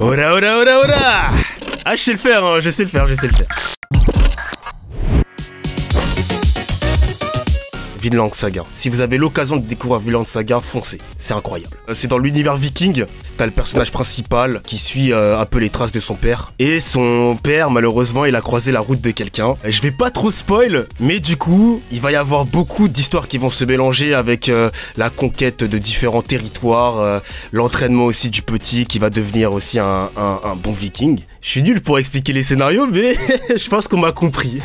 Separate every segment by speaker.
Speaker 1: Ora ora ora ora. Ah, je sais le faire, hein, je sais le faire. Vinland Saga. Si vous avez l'occasion de découvrir Vinland Saga, foncez, c'est incroyable. C'est dans l'univers viking, t'as le personnage principal qui suit un peu les traces de son père. Et son père, malheureusement, il a croisé la route de quelqu'un. Je vais pas trop spoil, mais du coup, il va y avoir beaucoup d'histoires qui vont se mélanger avec la conquête de différents territoires, l'entraînement aussi du petit qui va devenir aussi un bon viking. Je suis nul pour expliquer les scénarios, mais je pense qu'on m'a compris.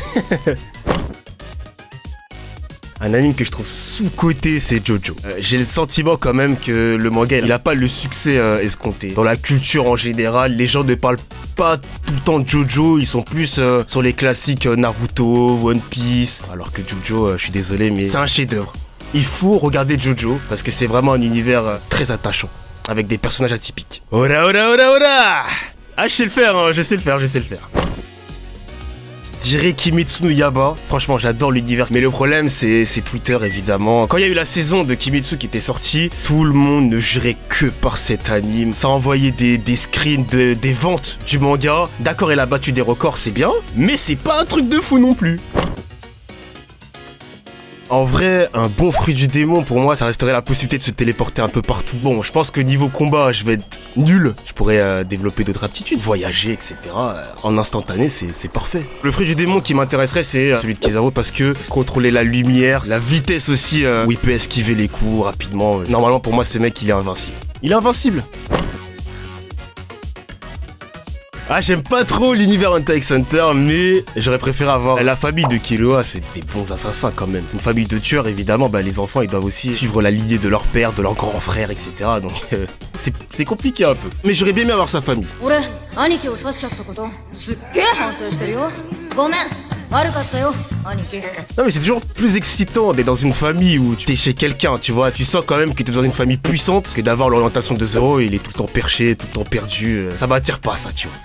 Speaker 1: Un anime que je trouve sous-coté, c'est Jojo. J'ai le sentiment quand même que le manga, il a pas le succès escompté. Dans la culture en général, les gens ne parlent pas tout le temps de Jojo, ils sont plus sur les classiques Naruto, One Piece. Alors que Jojo, je suis désolé, mais c'est un chef-d'œuvre. Il faut regarder Jojo, parce que c'est vraiment un univers très attachant, avec des personnages atypiques. Ora ora ora ora. Ah, je sais le faire, hein, je sais le faire. Je dirais Kimetsu no Yaiba. Franchement, j'adore l'univers. Mais le problème, c'est Twitter, évidemment. Quand il y a eu la saison de Kimetsu qui était sortie, tout le monde ne jurait que par cet anime. Ça envoyait des screens des ventes du manga. D'accord, il a battu des records, c'est bien. Mais c'est pas un truc de fou non plus. En vrai, un bon fruit du démon, pour moi, ça resterait la possibilité de se téléporter un peu partout. Bon, je pense que niveau combat, je vais être nul. Je pourrais développer d'autres aptitudes, voyager, etc. En instantané, c'est parfait. Le fruit du démon qui m'intéresserait, c'est celui de Kizaru, parce que contrôler la lumière, la vitesse aussi, où il peut esquiver les coups rapidement. Normalement, pour moi, ce mec, il est invincible. Il est invincible. Ah, j'aime pas trop l'univers Hunter x Hunter, mais j'aurais préféré avoir la famille de Killua, c'est des bons assassins quand même. C'est une famille de tueurs, évidemment, bah les enfants, ils doivent aussi suivre la lignée de leur père, de leur grand frère, etc. Donc, c'est compliqué un peu. Mais j'aurais bien aimé avoir sa famille. Non mais c'est toujours plus excitant d'être dans une famille où t'es chez quelqu'un, tu vois. Tu sens quand même que t'es dans une famille puissante que d'avoir l'orientation de Zoro, il est tout le temps perché, tout le temps perdu. Ça m'attire pas ça, tu vois.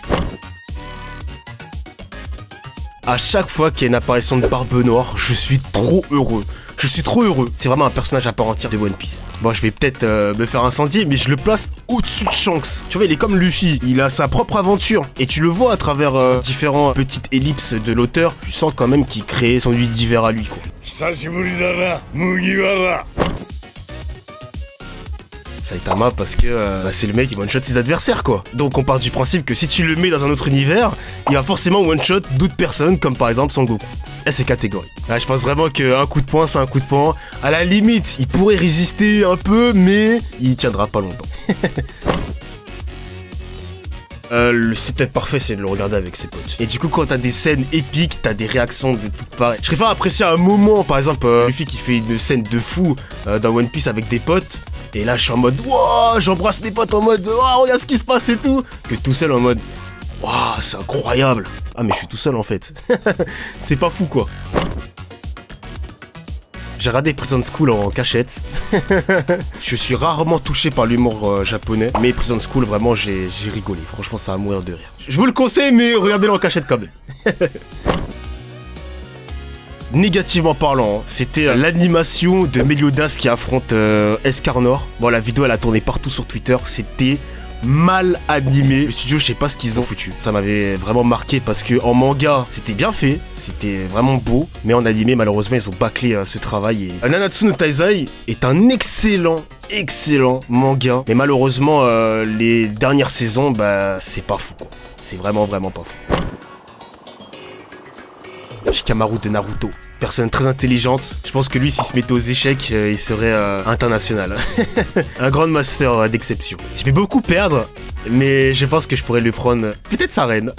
Speaker 1: À chaque fois qu'il y a une apparition de Barbe Noire, je suis trop heureux. Je suis trop heureux. C'est vraiment un personnage à part entière de One Piece. Bon, je vais peut-être me faire incendier, mais je le place au-dessus de Shanks. Tu vois, il est comme Luffy. Il a sa propre aventure. Et tu le vois à travers différentes petites ellipses de l'auteur. Tu sens quand même qu'il crée son univers à lui, quoi. Saitama parce que c'est le mec qui one-shot ses adversaires, quoi. Donc on part du principe que si tu le mets dans un autre univers, il va forcément one-shot d'autres personnes, comme par exemple Son Goku. Là, c'est catégorique. Là, je pense vraiment qu'un coup de poing, c'est un coup de poing. À la limite, il pourrait résister un peu, mais il tiendra pas longtemps. Le site peut-être parfait, c'est de le regarder avec ses potes. Et du coup, quand t'as des scènes épiques, t'as des réactions de toutes parts. Je préfère apprécier un moment, par exemple, Luffy qui fait une scène de fou dans One Piece avec des potes. Et là, je suis en mode, wow, j'embrasse mes potes en mode, wow, regarde ce qui se passe et tout. Que tout seul en mode, wow, c'est incroyable. Ah, mais je suis tout seul en fait. C'est pas fou, quoi. J'ai regardé Prison School en cachette. Je suis rarement touché par l'humour japonais. Mais Prison School, vraiment, j'ai rigolé. Franchement, ça va mourir de rire. Je vous le conseille, mais regardez-le en cachette quand même. Négativement parlant, c'était l'animation de Meliodas qui affronte Escarnor. Bon, la vidéo, elle a tourné partout sur Twitter. C'était mal animé. Le studio, je sais pas ce qu'ils ont foutu. Ça m'avait vraiment marqué parce que en manga, c'était bien fait, c'était vraiment beau, mais en animé, malheureusement, ils ont bâclé ce travail. Et Nanatsu no Taizai est un excellent manga, mais malheureusement, les dernières saisons, bah, c'est pas fou, quoi. C'est vraiment pas fou. Shikamaru de Naruto. Personne très intelligente. Je pense que lui, s'il se mettait aux échecs, il serait international. Un grand master d'exception. Je vais beaucoup perdre, mais je pense que je pourrais lui prendre peut-être sa reine.